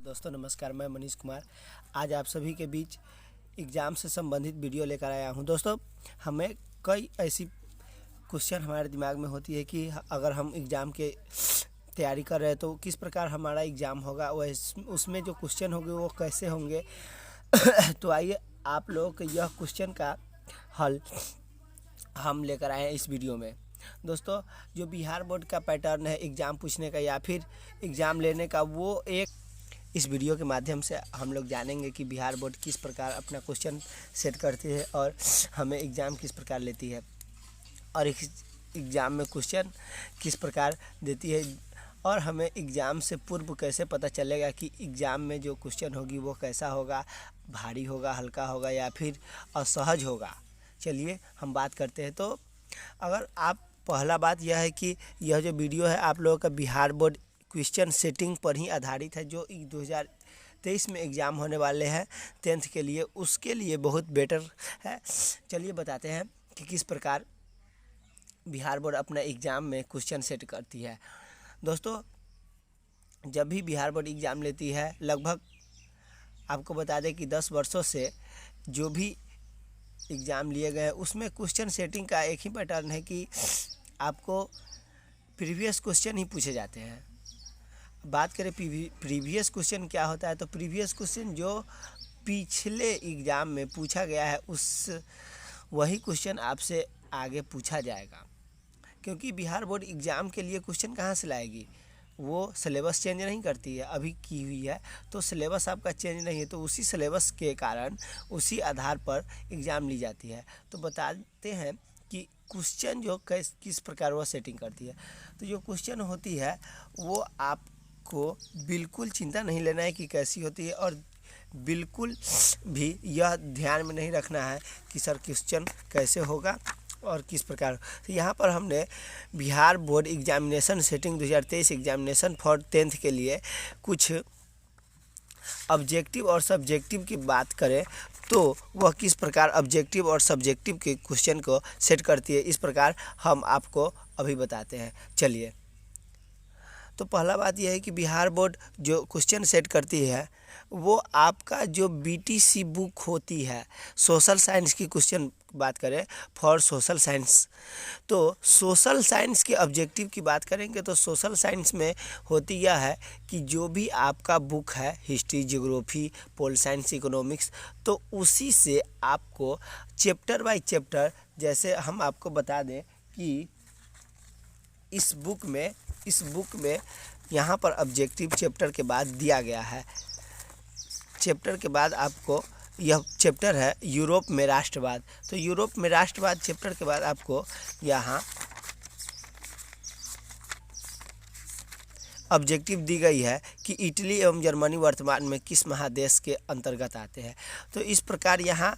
दोस्तों नमस्कार, मैं मनीष कुमार आज आप सभी के बीच एग्ज़ाम से संबंधित वीडियो लेकर आया हूं। दोस्तों हमें कई ऐसी क्वेश्चन हमारे दिमाग में होती है कि अगर हम एग्ज़ाम के तैयारी कर रहे हैं तो किस प्रकार हमारा एग्ज़ाम होगा, उसमें जो क्वेश्चन होंगे वो कैसे होंगे। तो आइए आप लोगों के यह क्वेश्चन का हल हम लेकर आए हैं इस वीडियो में। दोस्तों जो बिहार बोर्ड का पैटर्न है एग्ज़ाम पूछने का या फिर एग्ज़ाम लेने का, वो एक इस वीडियो के माध्यम से हम लोग जानेंगे कि बिहार बोर्ड किस प्रकार अपना क्वेश्चन सेट करती है और हमें एग्ज़ाम किस प्रकार लेती है और इस एग्ज़ाम में क्वेश्चन किस प्रकार देती है और हमें एग्ज़ाम से पूर्व कैसे पता चलेगा कि एग्ज़ाम में जो क्वेश्चन होगी वो कैसा होगा, भारी होगा, हल्का होगा या फिर असहज होगा। चलिए हम बात करते हैं। तो अगर आप पहला बात यह है कि यह जो वीडियो है आप लोगों का बिहार बोर्ड क्वेश्चन सेटिंग पर ही आधारित है, जो 2023 में एग्ज़ाम होने वाले हैं 10th के लिए, उसके लिए बहुत बेटर है। चलिए बताते हैं कि किस प्रकार बिहार बोर्ड अपना एग्ज़ाम में क्वेश्चन सेट करती है। दोस्तों जब भी बिहार बोर्ड एग्ज़ाम लेती है, लगभग आपको बता दें कि 10 वर्षों से जो भी एग्ज़ाम लिए गए हैं उसमें क्वेश्चन सेटिंग का एक ही पैटर्न है कि आपको प्रीवियस क्वेश्चन ही पूछे जाते हैं। बात करें प्रीवियस क्वेश्चन क्या होता है, तो प्रीवियस क्वेश्चन जो पिछले एग्ज़ाम में पूछा गया है वही क्वेश्चन आपसे आगे पूछा जाएगा, क्योंकि बिहार बोर्ड एग्ज़ाम के लिए क्वेश्चन कहाँ से लाएगी, वो सिलेबस चेंज नहीं करती है, अभी की हुई है तो सिलेबस आपका चेंज नहीं है, तो उसी सिलेबस के कारण उसी आधार पर एग्ज़ाम ली जाती है। तो बताते हैं कि क्वेश्चन जो किस प्रकार वह सेटिंग करती है। तो जो क्वेश्चन होती है वो आपको बिल्कुल चिंता नहीं लेना है कि कैसी होती है और बिल्कुल भी यह ध्यान में नहीं रखना है कि सर क्वेश्चन कैसे होगा और किस प्रकार। तो यहाँ पर हमने Bihar board examination setting 2023 examination for 10th के लिए कुछ ऑब्जेक्टिव और सब्जेक्टिव की बात करें तो वह किस प्रकार ऑब्जेक्टिव और सब्जेक्टिव के क्वेश्चन को सेट करती है, इस प्रकार हम आपको अभी बताते हैं। चलिए, तो पहला बात यह है कि बिहार बोर्ड जो क्वेश्चन सेट करती है वो आपका जो बीटीसी बुक होती है, सोशल साइंस की क्वेश्चन बात करें फॉर सोशल साइंस, तो सोशल साइंस के ऑब्जेक्टिव की बात करेंगे तो सोशल साइंस में होती यह है कि जो भी आपका बुक है history, geography, pol science, economics, तो उसी से आपको चैप्टर बाय चैप्टर, जैसे हम आपको बता दें कि इस बुक में यहाँ पर ऑब्जेक्टिव चैप्टर के बाद दिया गया है। चैप्टर के बाद आपको यह चैप्टर है यूरोप में राष्ट्रवाद, तो यूरोप में राष्ट्रवाद चैप्टर के बाद आपको यहाँ ऑब्जेक्टिव दी गई है कि इटली एवं जर्मनी वर्तमान में किस महादेश के अंतर्गत आते हैं। तो इस प्रकार यहाँ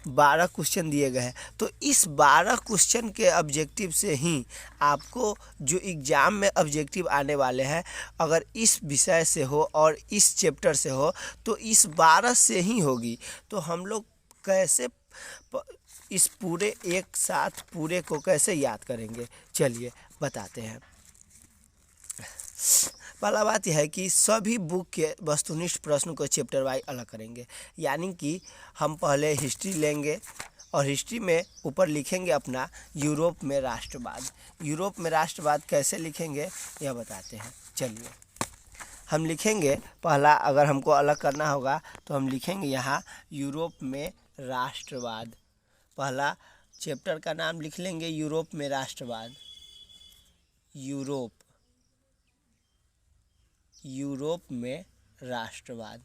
12 क्वेश्चन दिए गए हैं। तो इस 12 क्वेश्चन के ऑब्जेक्टिव से ही आपको जो एग्ज़ाम में ऑब्जेक्टिव आने वाले हैं, अगर इस विषय से हो और इस चैप्टर से हो तो इस 12 से ही होगी। तो हम लोग कैसे इस पूरे एक साथ पूरे को कैसे याद करेंगे, चलिए बताते हैं। पहला बात यह है कि सभी बुक के वस्तुनिष्ठ प्रश्न को चैप्टर वाइज अलग करेंगे, यानी कि हम पहले हिस्ट्री लेंगे और हिस्ट्री में ऊपर लिखेंगे अपना यूरोप में राष्ट्रवाद। यूरोप में राष्ट्रवाद कैसे लिखेंगे यह बताते हैं। चलिए हम लिखेंगे, पहला अगर हमको अलग करना होगा तो हम लिखेंगे यहाँ यूरोप में राष्ट्रवाद। पहला चैप्टर का नाम लिख लेंगे यूरोप में राष्ट्रवाद। यूरोप में राष्ट्रवाद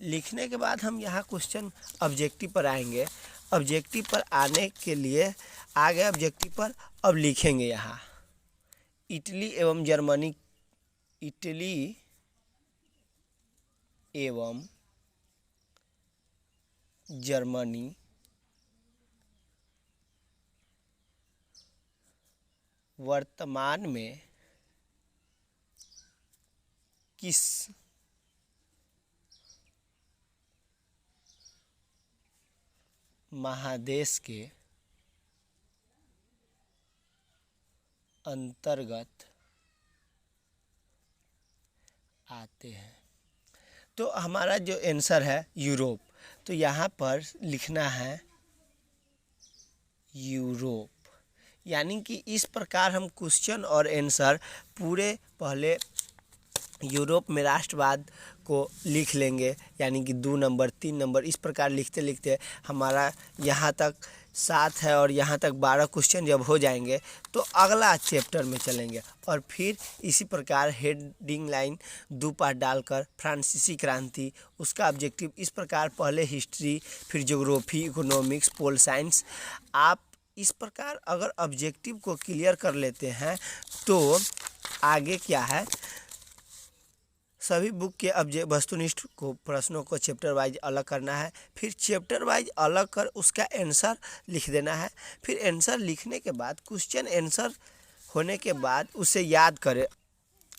लिखने के बाद हम यहाँ क्वेश्चन ऑब्जेक्टिव पर आएंगे। ऑब्जेक्टिव पर आने के लिए आ गए ऑब्जेक्टिव पर, अब लिखेंगे यहाँ इटली एवं जर्मनी वर्तमान में किस महादेश के अंतर्गत आते हैं। तो हमारा जो आंसर है यूरोप, तो यहाँ पर लिखना है यूरोप। यानी कि इस प्रकार हम क्वेश्चन और आंसर पूरे पहले यूरोप में राष्ट्रवाद को लिख लेंगे, यानी कि 2 नंबर 3 नंबर इस प्रकार लिखते लिखते हमारा यहाँ तक 7 है और यहाँ तक 12 क्वेश्चन जब हो जाएंगे तो अगला चैप्टर में चलेंगे। और फिर इसी प्रकार हेडिंग लाइन 2 पार्ट डालकर फ्रांसीसी क्रांति, उसका ऑब्जेक्टिव इस प्रकार पहले हिस्ट्री, फिर ज्योग्राफी, इकोनॉमिक्स, पोल साइंस। आप इस प्रकार अगर ऑब्जेक्टिव को क्लियर कर लेते हैं तो आगे क्या है, सभी बुक के वस्तुनिष्ठ को प्रश्नों को चैप्टर वाइज अलग करना है, फिर चैप्टर वाइज अलग कर उसका आंसर लिख देना है। फिर आंसर लिखने के बाद क्वेश्चन आंसर होने के बाद उसे याद करें।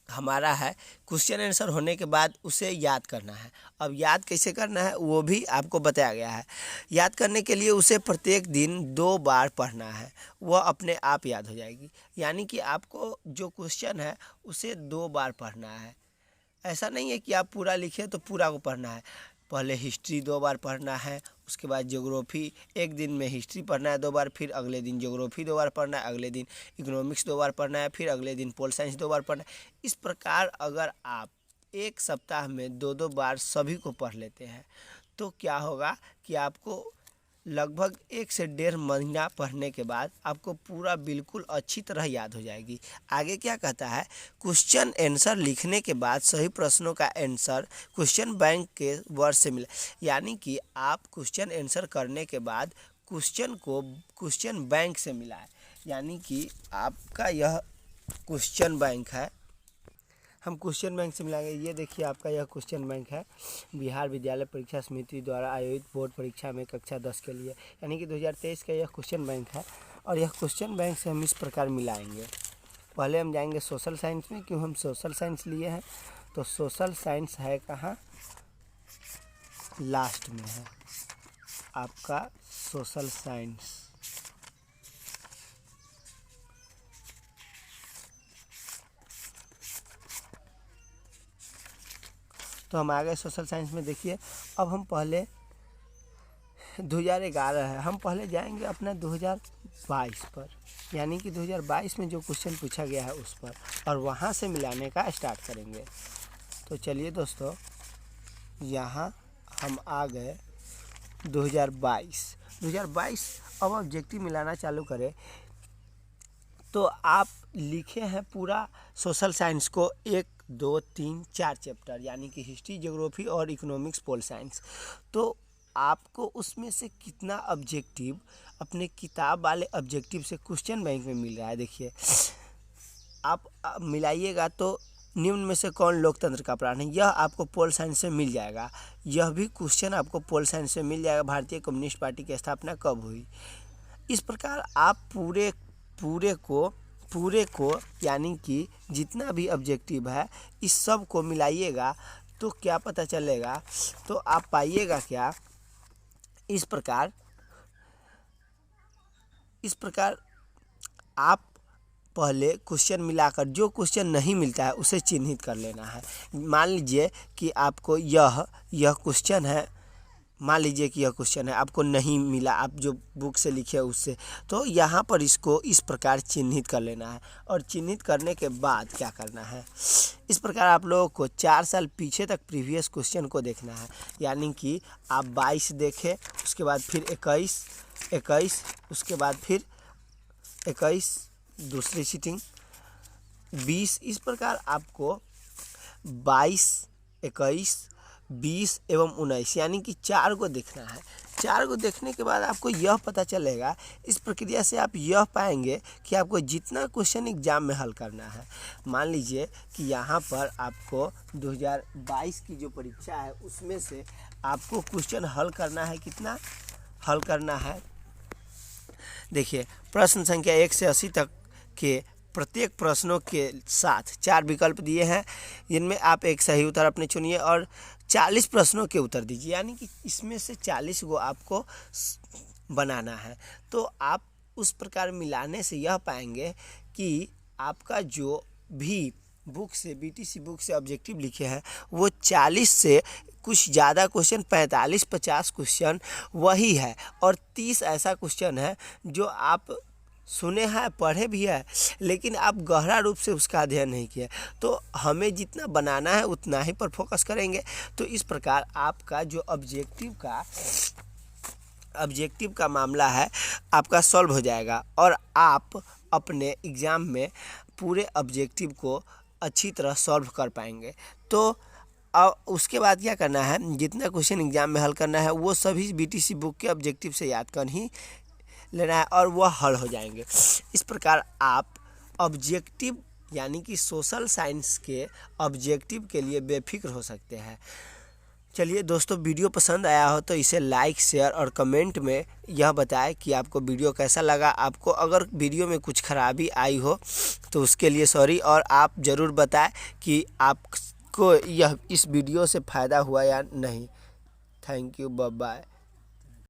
हमारा है क्वेश्चन आंसर होने के बाद उसे याद करना है। अब याद कैसे करना है वो भी आपको बताया गया है। याद करने के लिए उसे प्रत्येक दिन 2 बार पढ़ना है, वह अपने आप याद हो जाएगी। यानी कि आपको जो क्वेश्चन है उसे 2 बार पढ़ना है। ऐसा नहीं है कि आप पूरा लिखें तो पूरा को पढ़ना है। पहले हिस्ट्री 2 बार पढ़ना है, उसके बाद ज्योग्राफी, एक दिन में हिस्ट्री पढ़ना है 2 बार, फिर अगले दिन ज्योग्राफी 2 बार पढ़ना है, अगले दिन इकोनॉमिक्स 2 बार पढ़ना है, फिर अगले दिन पोल साइंस 2 बार पढ़ना है। इस प्रकार अगर आप एक सप्ताह में 2-2 बार सभी को पढ़ लेते हैं तो क्या होगा कि आपको लगभग 1 से 1.5 महीना पढ़ने के बाद आपको पूरा बिल्कुल अच्छी तरह याद हो जाएगी। आगे क्या कहता है, क्वेश्चन आंसर लिखने के बाद सही प्रश्नों का आंसर क्वेश्चन बैंक के वर्ड से मिला। यानी कि आप क्वेश्चन आंसर करने के बाद क्वेश्चन को क्वेश्चन बैंक से मिलाए। यानी कि आपका यह क्वेश्चन बैंक है, हम क्वेश्चन बैंक से मिलाएंगे। ये देखिए आपका यह क्वेश्चन बैंक है, बिहार विद्यालय परीक्षा समिति द्वारा आयोजित बोर्ड परीक्षा में कक्षा 10 के लिए, यानी कि 2023 का यह क्वेश्चन बैंक है। और यह क्वेश्चन बैंक से हम इस प्रकार मिलाएंगे। पहले हम जाएंगे सोशल साइंस में, क्यों हम सोशल साइंस लिए हैं, तो सोशल साइंस है कहाँ, लास्ट में है आपका सोशल साइंस। तो हम आ गए सोशल साइंस में। देखिए अब हम पहले 2011 है, हम पहले जाएंगे अपना 2022 पर, यानी कि 2022 में जो क्वेश्चन पूछा गया है उस पर, और वहाँ से मिलाने का स्टार्ट करेंगे। तो चलिए दोस्तों, यहाँ हम आ गए 2022। अब ऑब्जेक्टिव मिलाना चालू करें तो आप लिखे हैं पूरा सोशल साइंस को 1, 2, 3, 4 चैप्टर, यानी कि हिस्ट्री, ज्योग्राफी और इकोनॉमिक्स, पोल साइंस। तो आपको उसमें से कितना ऑब्जेक्टिव अपने किताब वाले ऑब्जेक्टिव से क्वेश्चन बैंक में मिल रहा है। देखिए आप मिलाइएगा तो निम्न में से कौन लोकतंत्र का प्राण है, यह आपको पोल साइंस से मिल जाएगा। यह भी क्वेश्चन आपको पोल साइंस से मिल जाएगा। भारतीय कम्युनिस्ट पार्टी की स्थापना कब हुई। इस प्रकार आप पूरे को यानी कि जितना भी ऑब्जेक्टिव है इस सब को मिलाइएगा तो क्या पता चलेगा, तो आप पाइएगा क्या, इस प्रकार आप पहले क्वेश्चन मिलाकर जो क्वेश्चन नहीं मिलता है उसे चिन्हित कर लेना है। मान लीजिए कि आपको यह क्वेश्चन है, मान लीजिए कि यह क्वेश्चन है आपको नहीं मिला, आप जो बुक से लिखे उससे, तो यहाँ पर इसको इस प्रकार चिन्हित कर लेना है। और चिन्हित करने के बाद क्या करना है, इस प्रकार आप लोगों को 4 साल पीछे तक प्रीवियस क्वेश्चन को देखना है। यानी कि आप 22 देखें, उसके बाद फिर 21, उसके बाद फिर 21 दूसरी सीटिंग 20। इस प्रकार आपको 22, 21, 20 एवं 19 यानी कि 4 को देखना है। 4 को देखने के बाद आपको यह पता चलेगा, इस प्रक्रिया से आप यह पाएंगे कि आपको जितना क्वेश्चन एग्जाम में हल करना है, मान लीजिए कि यहाँ पर आपको 2022 की जो परीक्षा है उसमें से आपको क्वेश्चन हल करना है, कितना हल करना है। देखिए प्रश्न संख्या 1 से 80 तक के प्रत्येक प्रश्नों के साथ 4 विकल्प दिए हैं, जिनमें आप एक सही उत्तर अपने चुनिए और 40 प्रश्नों के उत्तर दीजिए। यानी कि इसमें से 40 को आपको बनाना है। तो आप उस प्रकार मिलाने से यह पाएंगे कि आपका जो भी बुक से बीटीसी बुक से ऑब्जेक्टिव लिखे हैं वो 40 से कुछ ज़्यादा क्वेश्चन 45-50 क्वेश्चन वही है, और 30 ऐसा क्वेश्चन है जो आप सुने हैं पढ़े भी है लेकिन आप गहरा रूप से उसका अध्ययन नहीं किया। तो हमें जितना बनाना है उतना ही पर फोकस करेंगे। तो इस प्रकार आपका जो ऑब्जेक्टिव का मामला है आपका सॉल्व हो जाएगा और आप अपने एग्ज़ाम में पूरे ऑब्जेक्टिव को अच्छी तरह सॉल्व कर पाएंगे। तो उसके बाद क्या करना है, जितना क्वेश्चन एग्ज़ाम में हल करना है वो सभी बीटीसी बुक के ऑब्जेक्टिव से याद कर ही लेना है और वह हल हो जाएंगे। इस प्रकार आप ऑब्जेक्टिव यानी कि सोशल साइंस के ऑब्जेक्टिव के लिए बेफिक्र हो सकते हैं। चलिए दोस्तों, वीडियो पसंद आया हो तो इसे लाइक, शेयर और कमेंट में यह बताएं कि आपको वीडियो कैसा लगा। आपको अगर वीडियो में कुछ खराबी आई हो तो उसके लिए सॉरी, और आप ज़रूर बताएं कि आपको इस वीडियो से फ़ायदा हुआ या नहीं। Thank you, bye bye.